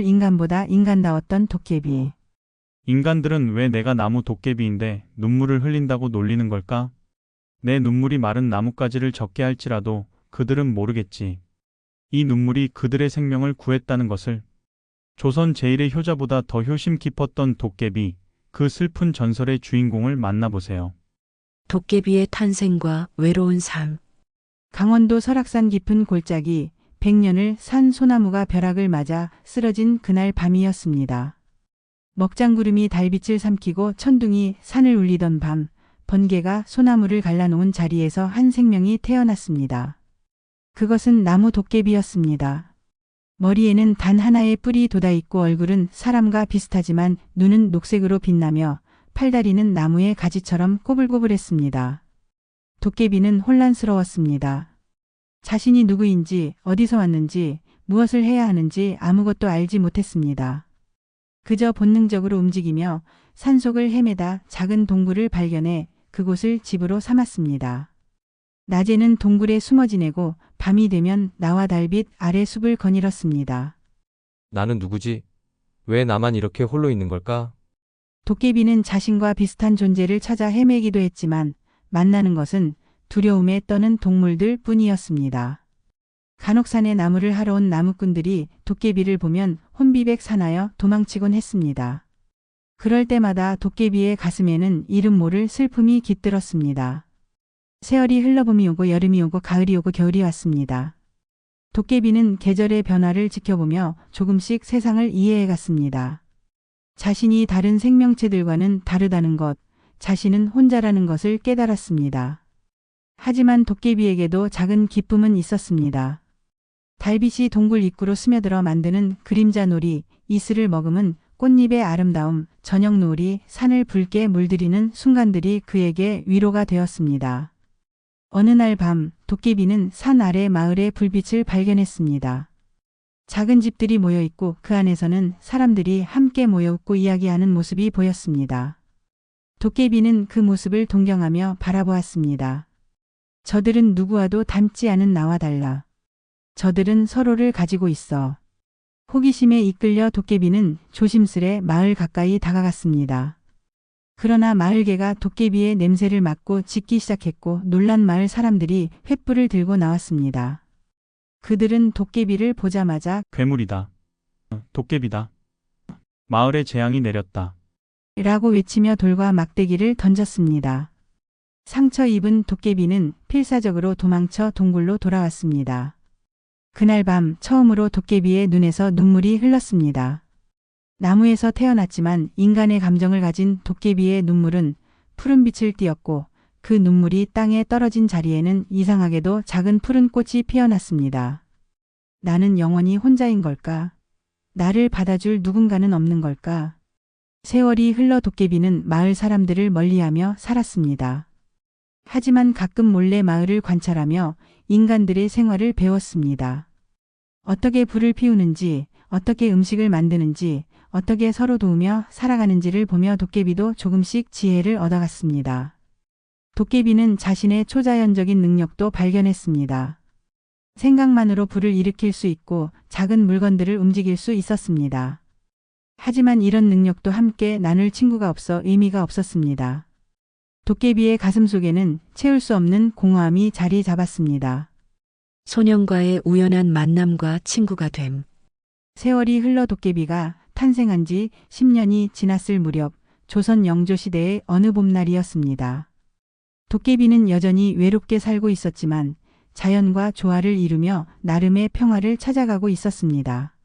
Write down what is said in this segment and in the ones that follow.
인간보다 인간다웠던 도깨비. 인간들은 왜 내가 나무 도깨비인데 눈물을 흘린다고 놀리는 걸까? 내 눈물이 마른 나뭇가지를 젖게 할지라도 그들은 모르겠지. 이 눈물이 그들의 생명을 구했다는 것을. 조선 제1의 효자보다 더 효심 깊었던 도깨비, 그 슬픈 전설의 주인공을 만나보세요. 도깨비의 탄생과 외로운 삶. 강원도 설악산 깊은 골짜기 100년을 산 소나무가 벼락을 맞아 쓰러진 그날 밤이었습니다. 먹장구름이 달빛을 삼키고 천둥이 산을 울리던 밤, 번개가 소나무를 갈라놓은 자리에서 한 생명이 태어났습니다. 그것은 나무 도깨비였습니다. 머리에는 단 하나의 뿔이 돋아있고 얼굴은 사람과 비슷하지만 눈은 녹색으로 빛나며 팔다리는 나무의 가지처럼 꼬불꼬불했습니다. 도깨비는 혼란스러웠습니다. 자신이 누구인지, 어디서 왔는지, 무엇을 해야 하는지 아무것도 알지 못했습니다. 그저 본능적으로 움직이며 산속을 헤매다 작은 동굴을 발견해 그곳을 집으로 삼았습니다. 낮에는 동굴에 숨어 지내고 밤이 되면 나와 달빛 아래 숲을 거닐었습니다. 나는 누구지? 왜 나만 이렇게 홀로 있는 걸까? 도깨비는 자신과 비슷한 존재를 찾아 헤매기도 했지만 만나는 것은 두려움에 떠는 동물들 뿐이었습니다. 간혹 산에 나무를 하러 온 나무꾼들이 도깨비를 보면 혼비백산하여 도망치곤 했습니다. 그럴 때마다 도깨비의 가슴에는 이름 모를 슬픔이 깃들었습니다. 세월이 흘러봄이 오고 여름이 오고 가을이 오고 겨울이 왔습니다. 도깨비는 계절의 변화를 지켜보며 조금씩 세상을 이해해갔습니다. 자신이 다른 생명체들과는 다르다는 것, 자신은 혼자라는 것을 깨달았습니다. 하지만 도깨비에게도 작은 기쁨은 있었습니다. 달빛이 동굴 입구로 스며들어 만드는 그림자 놀이, 이슬을 머금은 꽃잎의 아름다움, 저녁 노을이 산을 붉게 물들이는 순간들이 그에게 위로가 되었습니다. 어느 날 밤, 도깨비는 산 아래 마을의 불빛을 발견했습니다. 작은 집들이 모여 있고 그 안에서는 사람들이 함께 모여 웃고 이야기하는 모습이 보였습니다. 도깨비는 그 모습을 동경하며 바라보았습니다. 저들은 누구와도 닮지 않은 나와 달라. 저들은 서로를 가지고 있어. 호기심에 이끌려 도깨비는 조심스레 마을 가까이 다가갔습니다. 그러나 마을개가 도깨비의 냄새를 맡고 짖기 시작했고 놀란 마을 사람들이 횃불을 들고 나왔습니다. 그들은 도깨비를 보자마자 괴물이다. 도깨비다. 마을에 재앙이 내렸다. 라고 외치며 돌과 막대기를 던졌습니다. 상처 입은 도깨비는 필사적으로 도망쳐 동굴로 돌아왔습니다. 그날 밤 처음으로 도깨비의 눈에서 눈물이 흘렀습니다. 나무에서 태어났지만 인간의 감정을 가진 도깨비의 눈물은 푸른 빛을 띠었고 그 눈물이 땅에 떨어진 자리에는 이상하게도 작은 푸른 꽃이 피어났습니다. 나는 영원히 혼자인 걸까? 나를 받아줄 누군가는 없는 걸까? 세월이 흘러 도깨비는 마을 사람들을 멀리하며 살았습니다. 하지만 가끔 몰래 마을을 관찰하며 인간들의 생활을 배웠습니다. 어떻게 불을 피우는지, 어떻게 음식을 만드는지, 어떻게 서로 도우며 살아가는지를 보며 도깨비도 조금씩 지혜를 얻어갔습니다. 도깨비는 자신의 초자연적인 능력도 발견했습니다. 생각만으로 불을 일으킬 수 있고 작은 물건들을 움직일 수 있었습니다. 하지만 이런 능력도 함께 나눌 친구가 없어 의미가 없었습니다. 도깨비의 가슴 속에는 채울 수 없는 공허함이 자리 잡았습니다. 소년과의 우연한 만남과 친구가 됨. 세월이 흘러 도깨비가 탄생한 지 10년이 지났을 무렵 조선 영조시대의 어느 봄날이었습니다. 도깨비는 여전히 외롭게 살고 있었지만 자연과 조화를 이루며 나름의 평화를 찾아가고 있었습니다.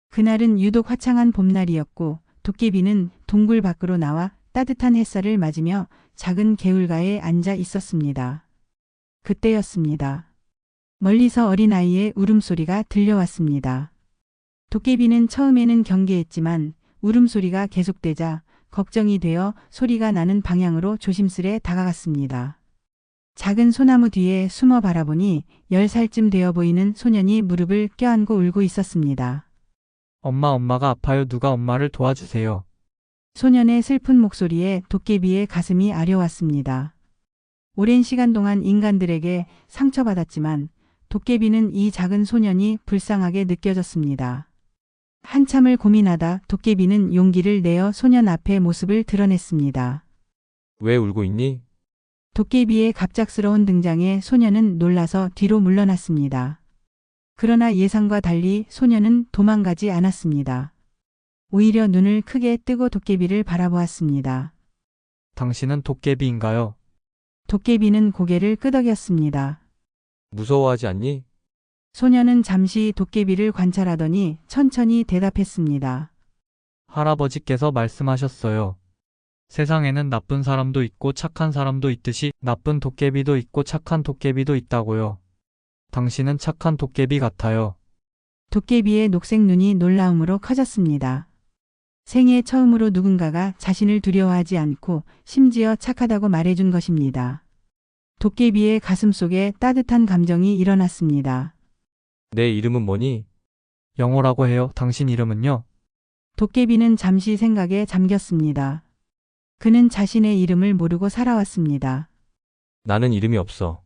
그날은 유독 화창한 봄날이었고 도깨비는 동굴 밖으로 나와 따뜻한 햇살을 맞으며 작은 개울가에 앉아 있었습니다. 그때였습니다. 멀리서 어린아이의 울음소리가 들려왔습니다. 도깨비는 처음에는 경계했지만 울음소리가 계속되자 걱정이 되어 소리가 나는 방향으로 조심스레 다가갔습니다. 작은 소나무 뒤에 숨어 바라보니 10살쯤 되어 보이는 소년이 무릎을 껴안고 울고 있었습니다. 엄마가 아파요. 누가 엄마를 도와주세요. 소년의 슬픈 목소리에 도깨비의 가슴이 아려왔습니다. 오랜 시간 동안 인간들에게 상처받았지만 도깨비는 이 작은 소년이 불쌍하게 느껴졌습니다. 한참을 고민하다 도깨비는 용기를 내어 소년 앞에 모습을 드러냈습니다. 왜 울고 있니? 도깨비의 갑작스러운 등장에 소년은 놀라서 뒤로 물러났습니다. 그러나 예상과 달리 소년은 도망가지 않았습니다. 오히려 눈을 크게 뜨고 도깨비를 바라보았습니다. 당신은 도깨비인가요? 도깨비는 고개를 끄덕였습니다. 무서워하지 않니? 소년은 잠시 도깨비를 관찰하더니 천천히 대답했습니다. 할아버지께서 말씀하셨어요. 세상에는 나쁜 사람도 있고 착한 사람도 있듯이 나쁜 도깨비도 있고 착한 도깨비도 있다고요. 당신은 착한 도깨비 같아요. 도깨비의 녹색 눈이 놀라움으로 커졌습니다. 생애 처음으로 누군가가 자신을 두려워하지 않고 심지어 착하다고 말해준 것입니다. 도깨비의 가슴속에 따뜻한 감정이 일어났습니다. 내 이름은 뭐니? 영호라고 해요. 당신 이름은요? 도깨비는 잠시 생각에 잠겼습니다. 그는 자신의 이름을 모르고 살아왔습니다. 나는 이름이 없어.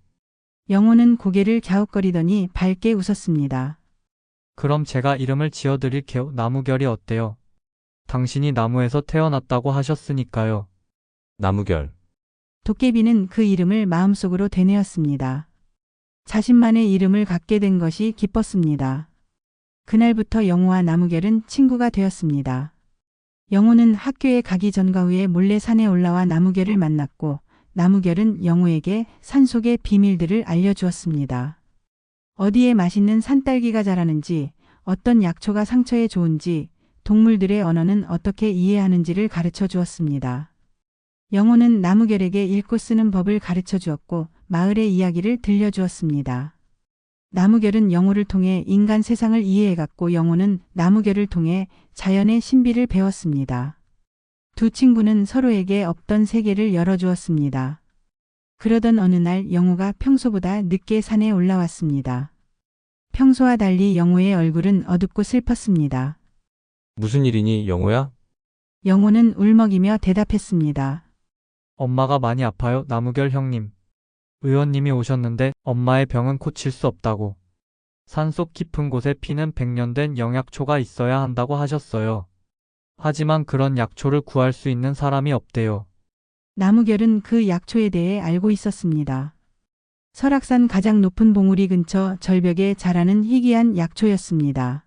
영호는 고개를 갸웃거리더니 밝게 웃었습니다. 그럼 제가 이름을 지어드릴게요. 나무결이 어때요? 당신이 나무에서 태어났다고 하셨으니까요. 나무결. 도깨비는 그 이름을 마음속으로 되뇌었습니다. 자신만의 이름을 갖게 된 것이 기뻤습니다. 그날부터 영호와 나무결은 친구가 되었습니다. 영호는 학교에 가기 전과 후에 몰래 산에 올라와 나무결을 만났고 나무결은 영호에게 산속의 비밀들을 알려주었습니다. 어디에 맛있는 산딸기가 자라는지, 어떤 약초가 상처에 좋은지, 동물들의 언어는 어떻게 이해하는지를 가르쳐 주었습니다. 영호는 나무결에게 읽고 쓰는 법을 가르쳐 주었고 마을의 이야기를 들려주었습니다. 나무결은 영호를 통해 인간 세상을 이해해갔고 영호는 나무결을 통해 자연의 신비를 배웠습니다. 두 친구는 서로에게 없던 세계를 열어주었습니다. 그러던 어느 날 영호가 평소보다 늦게 산에 올라왔습니다. 평소와 달리 영호의 얼굴은 어둡고 슬펐습니다. 무슨 일이니, 영호야? 영호는 울먹이며 대답했습니다. 엄마가 많이 아파요. 나무결 형님. 의원님이 오셨는데 엄마의 병은 고칠 수 없다고. 산속 깊은 곳에 피는 100년 된 영약초가 있어야 한다고 하셨어요. 하지만 그런 약초를 구할 수 있는 사람이 없대요. 나무결은 그 약초에 대해 알고 있었습니다. 설악산 가장 높은 봉우리 근처 절벽에 자라는 희귀한 약초였습니다.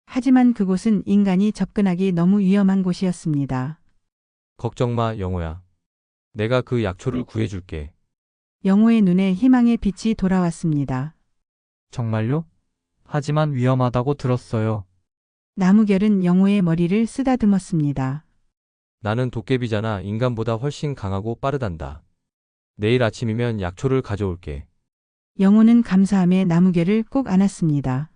하지만 그곳은 인간이 접근하기 너무 위험한 곳이었습니다. 걱정 마, 영호야. 내가 그 약초를 구해줄게. 영호의 눈에 희망의 빛이 돌아왔습니다. 정말요? 하지만 위험하다고 들었어요. 나무결은 영호의 머리를 쓰다듬었습니다. 나는 도깨비잖아. 인간보다 훨씬 강하고 빠르단다. 내일 아침이면 약초를 가져올게. 영호는 감사함에 나무결을 꼭 안았습니다.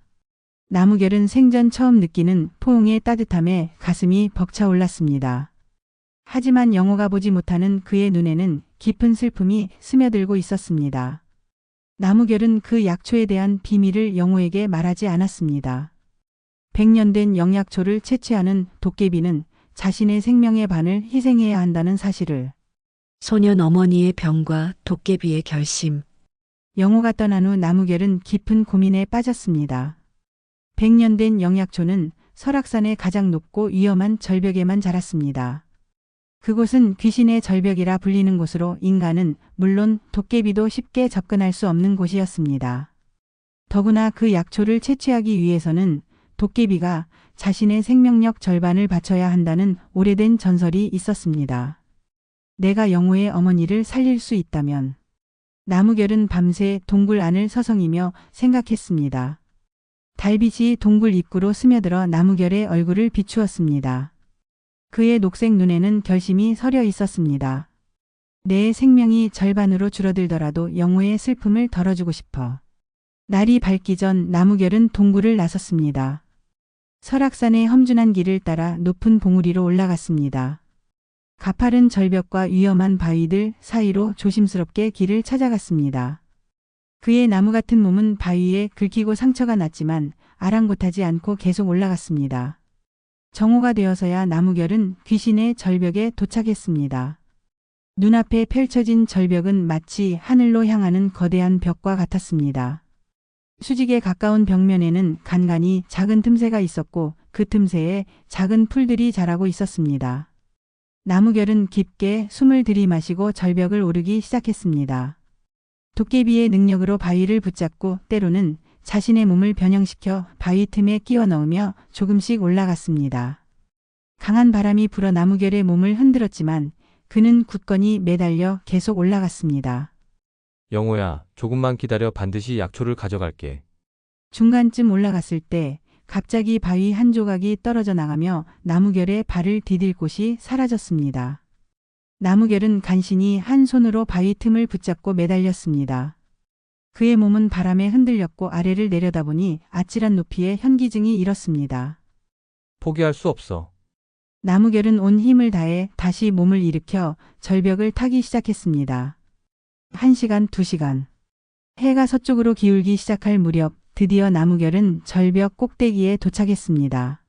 나무결은 생전 처음 느끼는 포옹의 따뜻함에 가슴이 벅차올랐습니다. 하지만 영호가 보지 못하는 그의 눈에는 깊은 슬픔이 스며들고 있었습니다. 나무결은 그 약초에 대한 비밀을 영호에게 말하지 않았습니다. 100년 된 영약초를 채취하는 도깨비는 자신의 생명의 반을 희생해야 한다는 사실을. 소년 어머니의 병과 도깨비의 결심. 영호가 떠난 후 나무결은 깊은 고민에 빠졌습니다. 100년 된 영약초는 설악산의 가장 높고 위험한 절벽에만 자랐습니다. 그곳은 귀신의 절벽이라 불리는 곳으로 인간은 물론 도깨비도 쉽게 접근할 수 없는 곳이었습니다. 더구나 그 약초를 채취하기 위해서는 도깨비가 자신의 생명력 절반을 바쳐야 한다는 오래된 전설이 있었습니다. 내가 영호의 어머니를 살릴 수 있다면. 나무결은 밤새 동굴 안을 서성이며 생각했습니다. 달빛이 동굴 입구로 스며들어 나무결의 얼굴을 비추었습니다. 그의 녹색 눈에는 결심이 서려 있었습니다. 내 생명이 절반으로 줄어들더라도 영호의 슬픔을 덜어주고 싶어. 날이 밝기 전 나무결은 동굴을 나섰습니다. 설악산의 험준한 길을 따라 높은 봉우리로 올라갔습니다. 가파른 절벽과 위험한 바위들 사이로 조심스럽게 길을 찾아갔습니다. 그의 나무 같은 몸은 바위에 긁히고 상처가 났지만 아랑곳하지 않고 계속 올라갔습니다. 정오가 되어서야 나무결은 귀신의 절벽에 도착했습니다. 눈앞에 펼쳐진 절벽은 마치 하늘로 향하는 거대한 벽과 같았습니다. 수직에 가까운 벽면에는 간간히 작은 틈새가 있었고 그 틈새에 작은 풀들이 자라고 있었습니다. 나무결은 깊게 숨을 들이마시고 절벽을 오르기 시작했습니다. 도깨비의 능력으로 바위를 붙잡고 때로는 자신의 몸을 변형시켜 바위 틈에 끼워 넣으며 조금씩 올라갔습니다. 강한 바람이 불어 나무결의 몸을 흔들었지만 그는 굳건히 매달려 계속 올라갔습니다. 영호야, 조금만 기다려. 반드시 약초를 가져갈게. 중간쯤 올라갔을 때 갑자기 바위 한 조각이 떨어져 나가며 나무결의 발을 디딜 곳이 사라졌습니다. 나무결은 간신히 한 손으로 바위 틈을 붙잡고 매달렸습니다. 그의 몸은 바람에 흔들렸고 아래를 내려다보니 아찔한 높이에 현기증이 일었습니다. 포기할 수 없어. 나무결은 온 힘을 다해 다시 몸을 일으켜 절벽을 타기 시작했습니다. 1시간, 2시간. 해가 서쪽으로 기울기 시작할 무렵 드디어 나무결은 절벽 꼭대기에 도착했습니다.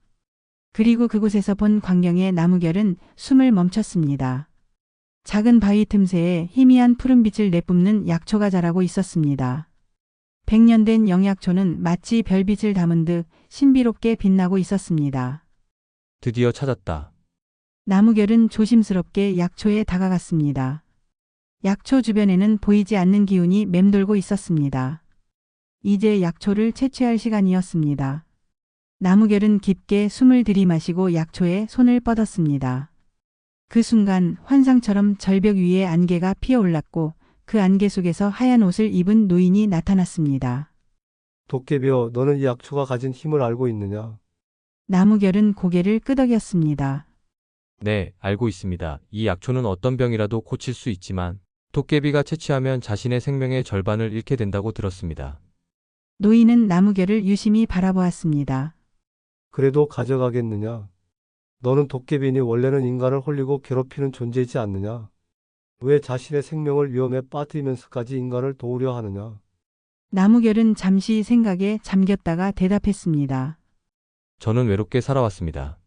그리고 그곳에서 본 광경에 나무결은 숨을 멈췄습니다. 작은 바위 틈새에 희미한 푸른빛을 내뿜는 약초가 자라고 있었습니다. 100년 된 영약초는 마치 별빛을 담은 듯 신비롭게 빛나고 있었습니다. 드디어 찾았다. 나무결은 조심스럽게 약초에 다가갔습니다. 약초 주변에는 보이지 않는 기운이 맴돌고 있었습니다. 이제 약초를 채취할 시간이었습니다. 나무결은 깊게 숨을 들이마시고 약초에 손을 뻗었습니다. 그 순간 환상처럼 절벽 위에 안개가 피어올랐고 그 안개 속에서 하얀 옷을 입은 노인이 나타났습니다. 도깨비여, 너는 이 약초가 가진 힘을 알고 있느냐? 나무결은 고개를 끄덕였습니다. 네, 알고 있습니다. 이 약초는 어떤 병이라도 고칠 수 있지만 도깨비가 채취하면 자신의 생명의 절반을 잃게 된다고 들었습니다. 노인은 나무결을 유심히 바라보았습니다. 그래도 가져가겠느냐? 너는 도깨비니 원래는 인간을 홀리고 괴롭히는 존재이지 않느냐? 왜 자신의 생명을 위험에 빠뜨리면서까지 인간을 도우려 하느냐? 나무결은 잠시 생각에 잠겼다가 대답했습니다. 저는 외롭게 살아왔습니다.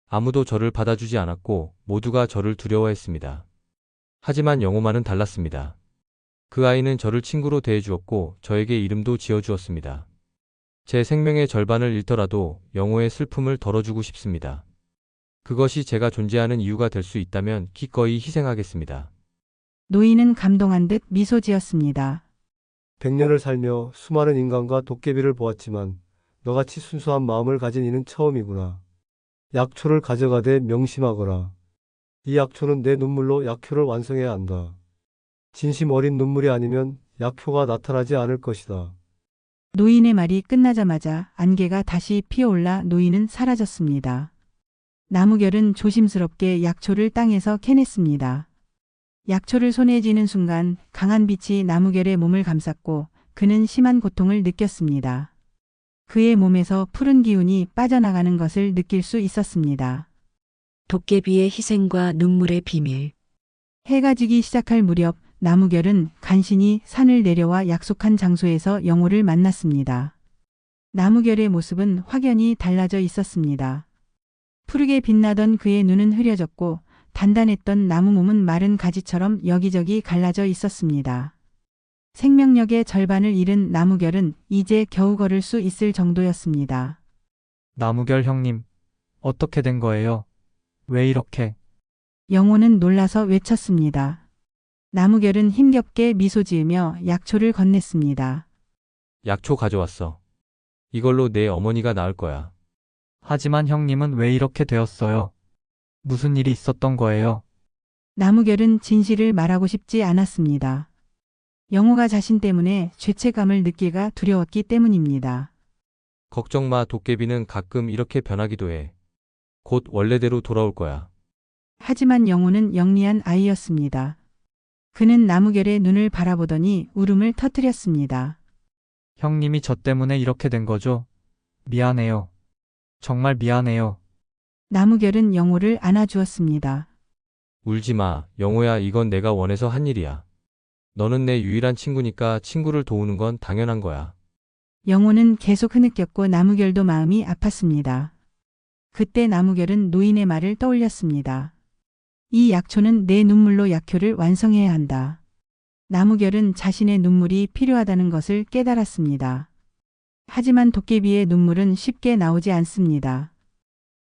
아무도 저를 받아주지 않았고 모두가 저를 두려워했습니다. 하지만 영호만은 달랐습니다. 그 아이는 저를 친구로 대해주었고 저에게 이름도 지어주었습니다. 제 생명의 절반을 잃더라도 영호의 슬픔을 덜어주고 싶습니다. 그것이 제가 존재하는 이유가 될 수 있다면 기꺼이 희생하겠습니다. 노인은 감동한 듯 미소 지었습니다. 100년을 살며 수많은 인간과 도깨비를 보았지만 너같이 순수한 마음을 가진 이는 처음이구나. 약초를 가져가되 명심하거라. 이 약초는 내 눈물로 약효를 완성해야 한다. 진심 어린 눈물이 아니면 약효가 나타나지 않을 것이다. 노인의 말이 끝나자마자 안개가 다시 피어올라 노인은 사라졌습니다. 나무결은 조심스럽게 약초를 땅에서 캐냈습니다. 약초를 손에 쥐는 순간 강한 빛이 나무결의 몸을 감쌌고 그는 심한 고통을 느꼈습니다. 그의 몸에서 푸른 기운이 빠져나가는 것을 느낄 수 있었습니다. 도깨비의 희생과 눈물의 비밀. 해가 지기 시작할 무렵 나무결은 간신히 산을 내려와 약속한 장소에서 영호를 만났습니다. 나무결의 모습은 확연히 달라져 있었습니다. 푸르게 빛나던 그의 눈은 흐려졌고 단단했던 나무 몸은 마른 가지처럼 여기저기 갈라져 있었습니다. 생명력의 절반을 잃은 나무결은 이제 겨우 걸을 수 있을 정도였습니다. 나무결 형님, 어떻게 된 거예요? 왜 이렇게? 영호는 놀라서 외쳤습니다. 나무결은 힘겹게 미소 지으며 약초를 건넸습니다. 약초 가져왔어. 이걸로 내 어머니가 나을 거야. 하지만 형님은 왜 이렇게 되었어요? 무슨 일이 있었던 거예요? 나무결은 진실을 말하고 싶지 않았습니다. 영호가 자신 때문에 죄책감을 느끼기가 두려웠기 때문입니다. 걱정 마, 도깨비는 가끔 이렇게 변하기도 해. 곧 원래대로 돌아올 거야. 하지만 영호는 영리한 아이였습니다. 그는 나무결의 눈을 바라보더니 울음을 터뜨렸습니다. 형님이 저 때문에 이렇게 된 거죠? 미안해요. 정말 미안해요. 나무결은 영호를 안아주었습니다. 울지 마, 영호야. 이건 내가 원해서 한 일이야. 너는 내 유일한 친구니까 친구를 도우는 건 당연한 거야. 영호는 계속 흐느꼈고 나무결도 마음이 아팠습니다. 그때 나무결은 노인의 말을 떠올렸습니다. 이 약초는 내 눈물로 약효를 완성해야 한다. 나무결은 자신의 눈물이 필요하다는 것을 깨달았습니다. 하지만 도깨비의 눈물은 쉽게 나오지 않습니다.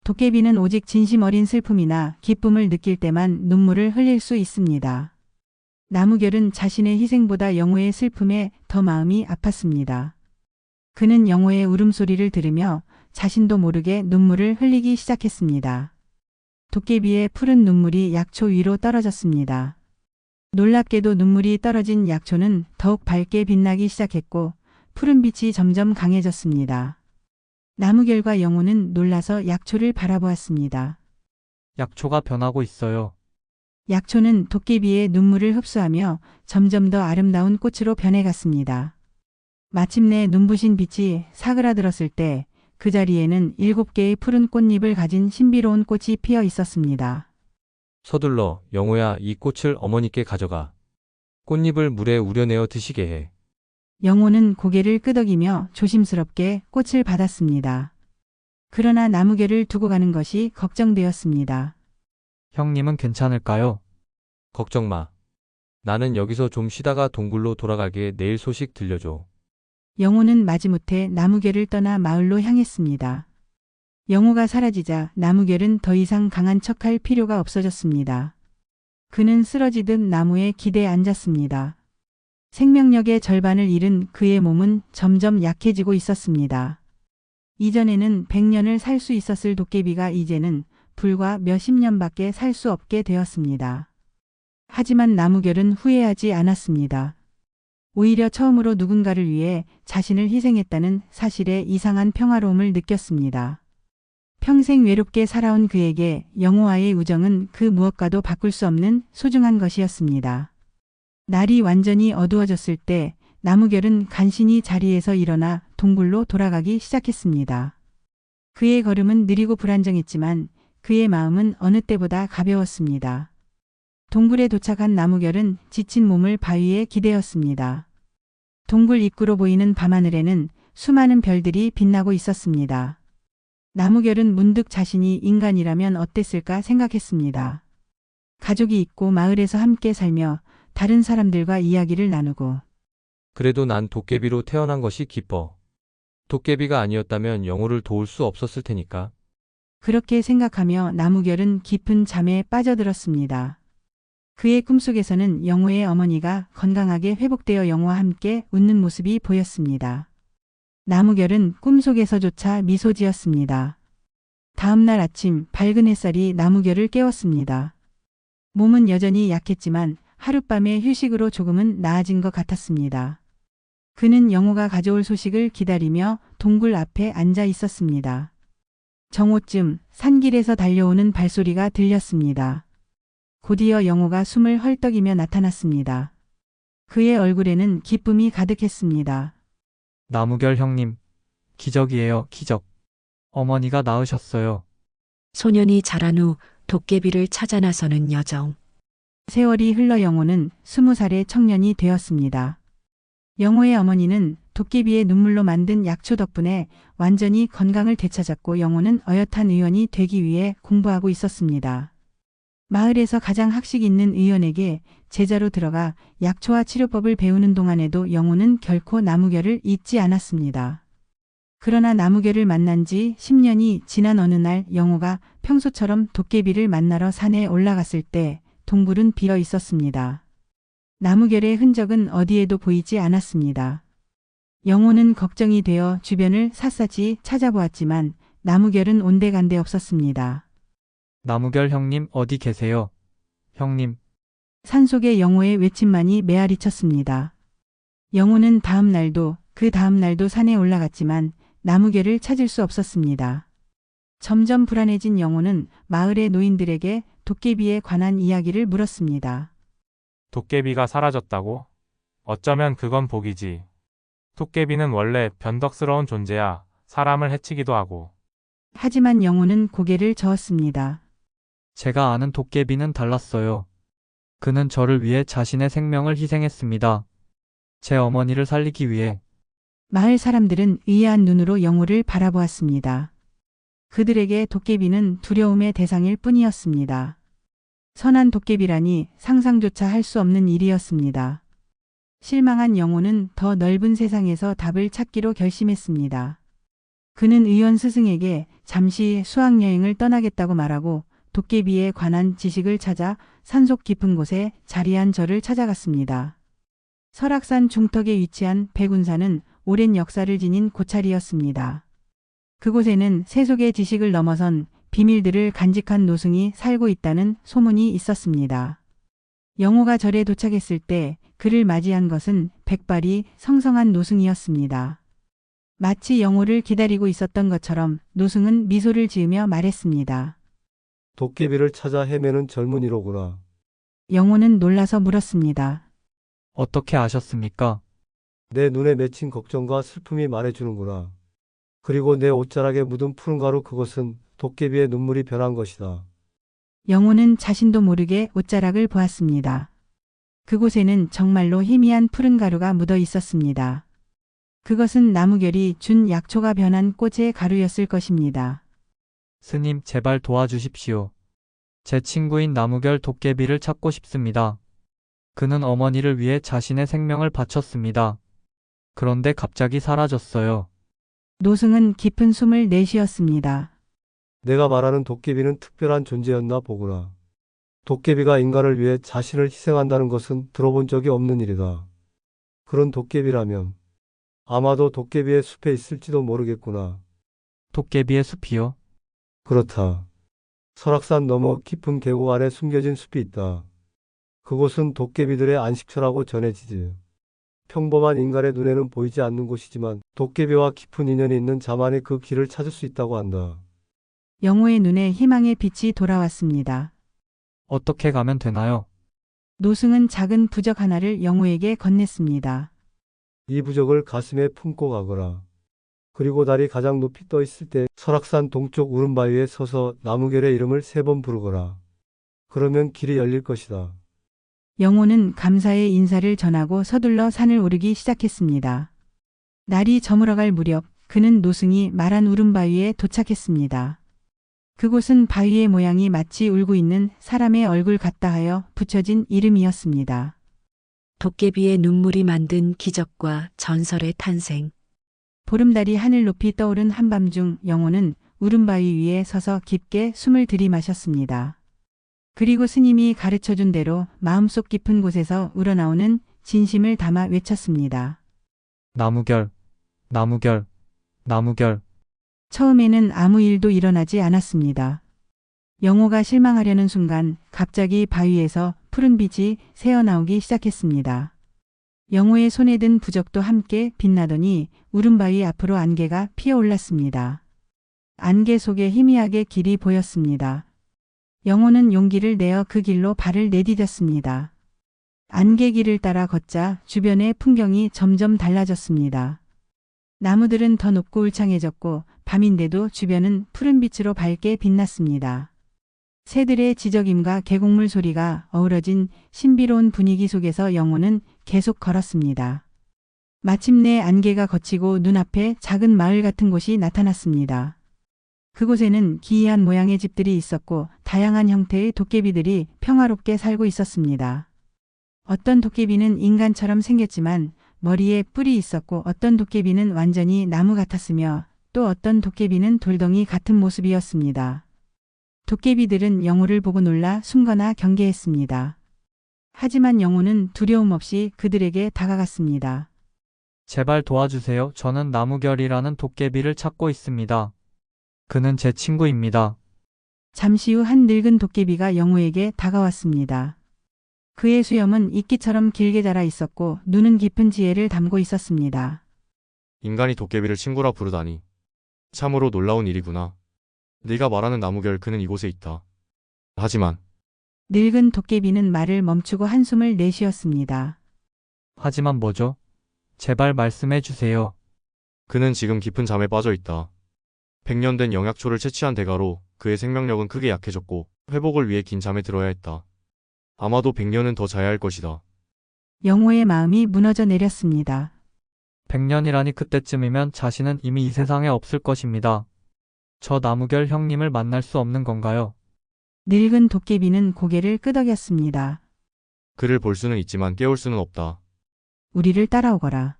도깨비는 오직 진심 어린 슬픔이나 기쁨을 느낄 때만 눈물을 흘릴 수 있습니다. 나무결은 자신의 희생보다 영호의 슬픔에 더 마음이 아팠습니다. 그는 영호의 울음소리를 들으며 자신도 모르게 눈물을 흘리기 시작했습니다. 도깨비의 푸른 눈물이 약초 위로 떨어졌습니다. 놀랍게도 눈물이 떨어진 약초는 더욱 밝게 빛나기 시작했고 푸른빛이 점점 강해졌습니다. 나무결과 영호는 놀라서 약초를 바라보았습니다. 약초가 변하고 있어요. 약초는 도깨비의 눈물을 흡수하며 점점 더 아름다운 꽃으로 변해갔습니다. 마침내 눈부신 빛이 사그라들었을 때 그 자리에는 7개의 푸른 꽃잎을 가진 신비로운 꽃이 피어 있었습니다. 서둘러 영호야 이 꽃을 어머니께 가져가. 꽃잎을 물에 우려내어 드시게 해. 영호는 고개를 끄덕이며 조심스럽게 꽃을 받았습니다. 그러나 나무결을 두고 가는 것이 걱정되었습니다. 형님은 괜찮을까요? 걱정 마. 나는 여기서 좀 쉬다가 동굴로 돌아가게 내일 소식 들려줘. 영호는 마지못해 나무결을 떠나 마을로 향했습니다. 영호가 사라지자 나무결은 더 이상 강한 척할 필요가 없어졌습니다. 그는 쓰러지듯 나무에 기대 앉았습니다. 생명력의 절반을 잃은 그의 몸은 점점 약해지고 있었습니다. 이전에는 100년을 살 수 있었을 도깨비가 이제는 불과 몇십 년밖에 살 수 없게 되었습니다. 하지만 나무결은 후회하지 않았습니다. 오히려 처음으로 누군가를 위해 자신을 희생했다는 사실에 이상한 평화로움을 느꼈습니다. 평생 외롭게 살아온 그에게 영호와의 우정은 그 무엇과도 바꿀 수 없는 소중한 것이었습니다. 날이 완전히 어두워졌을 때 나무결은 간신히 자리에서 일어나 동굴로 돌아가기 시작했습니다. 그의 걸음은 느리고 불안정했지만 그의 마음은 어느 때보다 가벼웠습니다. 동굴에 도착한 나무결은 지친 몸을 바위에 기대었습니다. 동굴 입구로 보이는 밤하늘에는 수많은 별들이 빛나고 있었습니다. 나무결은 문득 자신이 인간이라면 어땠을까 생각했습니다. 가족이 있고 마을에서 함께 살며 다른 사람들과 이야기를 나누고 그래도 난 도깨비로 태어난 것이 기뻐. 도깨비가 아니었다면 영호를 도울 수 없었을 테니까. 그렇게 생각하며 나무결은 깊은 잠에 빠져들었습니다. 그의 꿈속에서는 영호의 어머니가 건강하게 회복되어 영호와 함께 웃는 모습이 보였습니다. 나무결은 꿈속에서조차 미소 지었습니다. 다음 날 아침 밝은 햇살이 나무결을 깨웠습니다. 몸은 여전히 약했지만 하룻밤의 휴식으로 조금은 나아진 것 같았습니다. 그는 영호가 가져올 소식을 기다리며 동굴 앞에 앉아 있었습니다. 정오쯤 산길에서 달려오는 발소리가 들렸습니다. 곧이어 영호가 숨을 헐떡이며 나타났습니다. 그의 얼굴에는 기쁨이 가득했습니다. 나무결 형님, 기적이에요, 기적. 어머니가 낳으셨어요. 소년이 자란 후 도깨비를 찾아 나서는 여정. 세월이 흘러 영호는 20살의 청년이 되었습니다. 영호의 어머니는 도깨비의 눈물로 만든 약초 덕분에 완전히 건강을 되찾았고 영호는 어엿한 의원이 되기 위해 공부하고 있었습니다. 마을에서 가장 학식 있는 의원에게 제자로 들어가 약초와 치료법을 배우는 동안에도 영호는 결코 나무결을 잊지 않았습니다. 그러나 나무결을 만난 지 10년이 지난 어느 날 영호가 평소처럼 도깨비를 만나러 산에 올라갔을 때 동굴은 비어 있었습니다. 나무결의 흔적은 어디에도 보이지 않았습니다. 영호는 걱정이 되어 주변을 샅샅이 찾아보았지만 나무결은 온데간데 없었습니다. 나무결 형님 어디 계세요? 형님, 산속의 영호의 외침만이 메아리쳤습니다. 영호는 다음 날도 그 다음 날도 산에 올라갔지만 나무결을 찾을 수 없었습니다. 점점 불안해진 영호는 마을의 노인들에게 도깨비에 관한 이야기를 물었습니다. 도깨비가 사라졌다고? 어쩌면 그건 복이지. 도깨비는 원래 변덕스러운 존재야. 사람을 해치기도 하고. 하지만 영호는 고개를 저었습니다. 제가 아는 도깨비는 달랐어요. 그는 저를 위해 자신의 생명을 희생했습니다. 제 어머니를 살리기 위해. 마을 사람들은 의아한 눈으로 영호를 바라보았습니다. 그들에게 도깨비는 두려움의 대상일 뿐이었습니다. 선한 도깨비라니 상상조차 할 수 없는 일이었습니다. 실망한 영호는 더 넓은 세상에서 답을 찾기로 결심했습니다. 그는 의원 스승에게 잠시 수학여행을 떠나겠다고 말하고 도깨비에 관한 지식을 찾아 산속 깊은 곳에 자리한 절을 찾아갔습니다. 설악산 중턱에 위치한 백운산은 오랜 역사를 지닌 고찰이었습니다. 그곳에는 세속의 지식을 넘어선 비밀들을 간직한 노승이 살고 있다는 소문이 있었습니다. 영호가 절에 도착했을 때 그를 맞이한 것은 백발이 성성한 노승이었습니다. 마치 영호를 기다리고 있었던 것처럼 노승은 미소를 지으며 말했습니다. 도깨비를 찾아 헤매는 젊은이로구나. 영호는 놀라서 물었습니다. 어떻게 아셨습니까? 내 눈에 맺힌 걱정과 슬픔이 말해주는구나. 그리고 내 옷자락에 묻은 푸른 가루, 그것은 도깨비의 눈물이 변한 것이다. 영호는 자신도 모르게 옷자락을 보았습니다. 그곳에는 정말로 희미한 푸른 가루가 묻어 있었습니다. 그것은 나무결이 준 약초가 변한 꽃의 가루였을 것입니다. 스님, 제발 도와주십시오. 제 친구인 나무결 도깨비를 찾고 싶습니다. 그는 어머니를 위해 자신의 생명을 바쳤습니다. 그런데 갑자기 사라졌어요. 노승은 깊은 숨을 내쉬었습니다. 내가 말하는 도깨비는 특별한 존재였나 보구나. 도깨비가 인간을 위해 자신을 희생한다는 것은 들어본 적이 없는 일이다. 그런 도깨비라면 아마도 도깨비의 숲에 있을지도 모르겠구나. 도깨비의 숲이요? 그렇다. 설악산 너머 깊은 계곡 안에 숨겨진 숲이 있다. 그곳은 도깨비들의 안식처라고 전해지지. 평범한 인간의 눈에는 보이지 않는 곳이지만 도깨비와 깊은 인연이 있는 자만이 그 길을 찾을 수 있다고 한다. 영호의 눈에 희망의 빛이 돌아왔습니다. 어떻게 가면 되나요? 노승은 작은 부적 하나를 영호에게 건넸습니다. 이 부적을 가슴에 품고 가거라. 그리고 달이 가장 높이 떠 있을 때 설악산 동쪽 우름바위에 서서 나무결의 이름을 3번 부르거라. 그러면 길이 열릴 것이다. 영호는 감사의 인사를 전하고 서둘러 산을 오르기 시작했습니다. 날이 저물어갈 무렵 그는 노승이 말한 우름바위에 도착했습니다. 그곳은 바위의 모양이 마치 울고 있는 사람의 얼굴 같다 하여 붙여진 이름이었습니다. 도깨비의 눈물이 만든 기적과 전설의 탄생. 보름달이 하늘 높이 떠오른 한밤중 영호는 우름바위 위에 서서 깊게 숨을 들이마셨습니다. 그리고 스님이 가르쳐준 대로 마음속 깊은 곳에서 우러나오는 진심을 담아 외쳤습니다. 나무결, 나무결, 나무결. 처음에는 아무 일도 일어나지 않았습니다. 영호가 실망하려는 순간 갑자기 바위에서 푸른 빛이 새어나오기 시작했습니다. 영호의 손에 든 부적도 함께 빛나더니 우름바위 앞으로 안개가 피어올랐습니다. 안개 속에 희미하게 길이 보였습니다. 영호는 용기를 내어 그 길로 발을 내디뎠습니다. 안개길을 따라 걷자 주변의 풍경이 점점 달라졌습니다. 나무들은 더 높고 울창해졌고 밤인데도 주변은 푸른 빛으로 밝게 빛났습니다. 새들의 지저귐과 계곡물 소리가 어우러진 신비로운 분위기 속에서 영호는 계속 걸었습니다. 마침내 안개가 걷히고 눈앞에 작은 마을 같은 곳이 나타났습니다. 그곳에는 기이한 모양의 집들이 있었고 다양한 형태의 도깨비들이 평화롭게 살고 있었습니다. 어떤 도깨비는 인간처럼 생겼지만 머리에 뿔이 있었고 어떤 도깨비는 완전히 나무 같았으며 또 어떤 도깨비는 돌덩이 같은 모습이었습니다. 도깨비들은 영호를 보고 놀라 숨거나 경계했습니다. 하지만 영호는 두려움 없이 그들에게 다가갔습니다. 제발 도와주세요. 저는 나무결이라는 도깨비를 찾고 있습니다. 그는 제 친구입니다. 잠시 후 한 늙은 도깨비가 영호에게 다가왔습니다. 그의 수염은 이끼처럼 길게 자라 있었고 눈은 깊은 지혜를 담고 있었습니다. 인간이 도깨비를 친구라 부르다니. 참으로 놀라운 일이구나. 네가 말하는 나무결, 그는 이곳에 있다. 하지만 늙은 도깨비는 말을 멈추고 한숨을 내쉬었습니다. 하지만 뭐죠? 제발 말씀해 주세요. 그는 지금 깊은 잠에 빠져 있다. 100년 된 영약초를 채취한 대가로 그의 생명력은 크게 약해졌고 회복을 위해 긴 잠에 들어야 했다. 아마도 100년은 더 자야 할 것이다. 영호의 마음이 무너져 내렸습니다. 100년이라니 그때쯤이면 자신은 이미 이 세상에 없을 것입니다. 저 나무결 형님을 만날 수 없는 건가요? 늙은 도깨비는 고개를 끄덕였습니다. 그를 볼 수는 있지만 깨울 수는 없다. 우리를 따라오거라.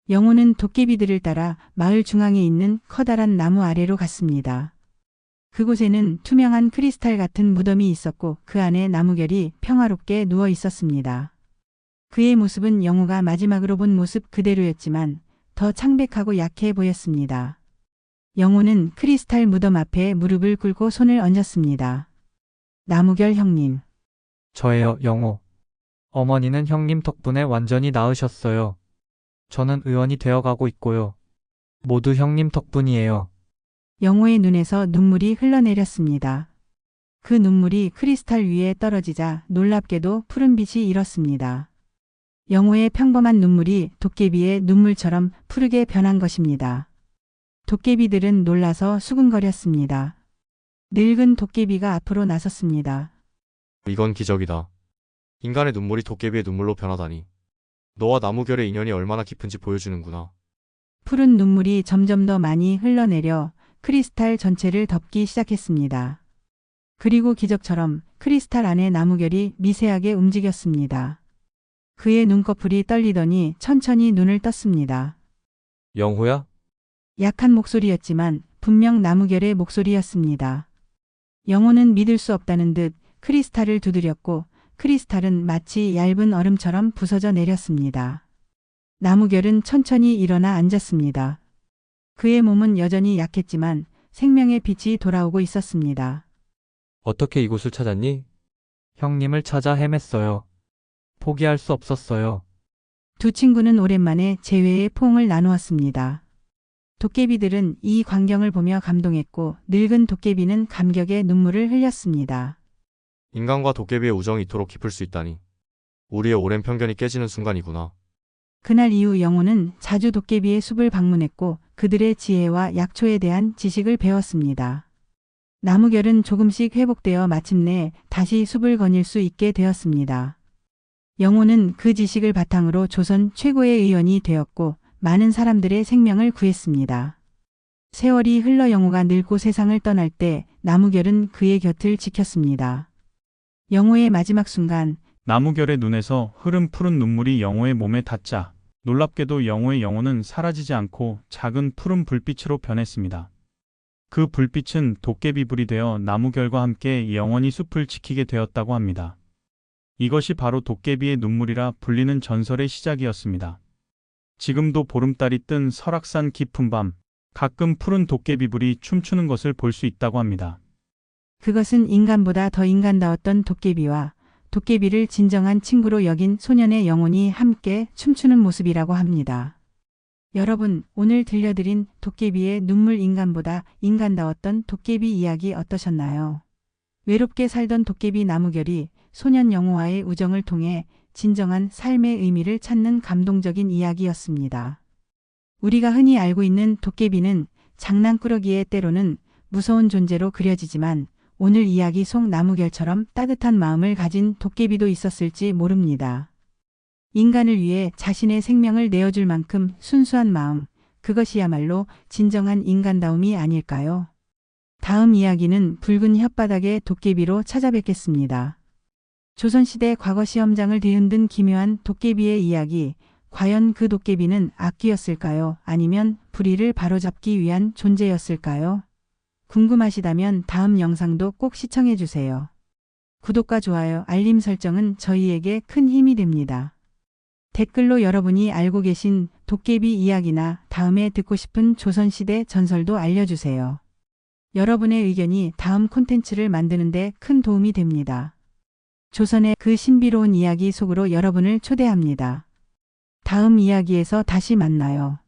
영호는 도깨비들을 따라 마을 중앙에 있는 커다란 나무 아래로 갔습니다. 그곳에는 투명한 크리스탈 같은 무덤이 있었고 그 안에 나무결이 평화롭게 누워 있었습니다. 그의 모습은 영호가 마지막으로 본 모습 그대로였지만 더 창백하고 약해 보였습니다. 영호는 크리스탈 무덤 앞에 무릎을 꿇고 손을 얹었습니다. 나무결 형님. 저예요, 영호. 어머니는 형님 덕분에 완전히 나으셨어요. 저는 의원이 되어가고 있고요. 모두 형님 덕분이에요. 영호의 눈에서 눈물이 흘러내렸습니다. 그 눈물이 크리스탈 위에 떨어지자 놀랍게도 푸른빛이 일었습니다. 영호의 평범한 눈물이 도깨비의 눈물처럼 푸르게 변한 것입니다. 도깨비들은 놀라서 수군거렸습니다. 늙은 도깨비가 앞으로 나섰습니다. 이건 기적이다. 인간의 눈물이 도깨비의 눈물로 변하다니. 너와 나무결의 인연이 얼마나 깊은지 보여주는구나. 푸른 눈물이 점점 더 많이 흘러내려 크리스탈 전체를 덮기 시작했습니다. 그리고 기적처럼 크리스탈 안의 나무결이 미세하게 움직였습니다. 그의 눈꺼풀이 떨리더니 천천히 눈을 떴습니다. 영호야? 약한 목소리였지만 분명 나무결의 목소리였습니다. 영호는 믿을 수 없다는 듯 크리스탈을 두드렸고 크리스탈은 마치 얇은 얼음처럼 부서져 내렸습니다. 나무결은 천천히 일어나 앉았습니다. 그의 몸은 여전히 약했지만 생명의 빛이 돌아오고 있었습니다. 어떻게 이곳을 찾았니? 형님을 찾아 헤맸어요. 포기할 수 없었어요. 두 친구는 오랜만에 재회의 포옹을 나누었습니다. 도깨비들은 이 광경을 보며 감동했고 늙은 도깨비는 감격의 눈물을 흘렸습니다. 인간과 도깨비의 우정이 이토록 깊을 수 있다니. 우리의 오랜 편견이 깨지는 순간이구나. 그날 이후 영호는 자주 도깨비의 숲을 방문했고 그들의 지혜와 약초에 대한 지식을 배웠습니다. 나무결은 조금씩 회복되어 마침내 다시 숲을 거닐 수 있게 되었습니다. 영호는 그 지식을 바탕으로 조선 최고의 의원이 되었고 많은 사람들의 생명을 구했습니다. 세월이 흘러 영호가 늙고 세상을 떠날 때 나무결은 그의 곁을 지켰습니다. 영호의 마지막 순간 나무결의 눈에서 흐른 푸른 눈물이 영호의 몸에 닿자 놀랍게도 영호의 영혼은 사라지지 않고 작은 푸른 불빛으로 변했습니다. 그 불빛은 도깨비불이 되어 나무결과 함께 영원히 숲을 지키게 되었다고 합니다. 이것이 바로 도깨비의 눈물이라 불리는 전설의 시작이었습니다. 지금도 보름달이 뜬 설악산 깊은 밤, 가끔 푸른 도깨비불이 춤추는 것을 볼 수 있다고 합니다. 그것은 인간보다 더 인간다웠던 도깨비와 도깨비를 진정한 친구로 여긴 소년의 영혼이 함께 춤추는 모습이라고 합니다. 여러분, 오늘 들려드린 도깨비의 눈물 인간보다 인간다웠던 도깨비 이야기 어떠셨나요? 외롭게 살던 도깨비 나무결이 소년 영호와의 우정을 통해 진정한 삶의 의미를 찾는 감동적인 이야기였습니다. 우리가 흔히 알고 있는 도깨비는 장난꾸러기에 때로는 무서운 존재로 그려지지만 오늘 이야기 속 나무결처럼 따뜻한 마음을 가진 도깨비도 있었을지 모릅니다. 인간을 위해 자신의 생명을 내어줄 만큼 순수한 마음, 그것이야말로 진정한 인간다움이 아닐까요? 다음 이야기는 붉은 혓바닥의 도깨비로 찾아뵙겠습니다. 조선시대 과거 시험장을 뒤흔든 기묘한 도깨비의 이야기, 과연 그 도깨비는 악귀였을까요? 아니면 불의를 바로잡기 위한 존재였을까요? 궁금하시다면 다음 영상도 꼭 시청해주세요. 구독과 좋아요, 알림 설정은 저희에게 큰 힘이 됩니다. 댓글로 여러분이 알고 계신 도깨비 이야기나 다음에 듣고 싶은 조선시대 전설도 알려주세요. 여러분의 의견이 다음 콘텐츠를 만드는 데 큰 도움이 됩니다. 조선의 그 신비로운 이야기 속으로 여러분을 초대합니다. 다음 이야기에서 다시 만나요.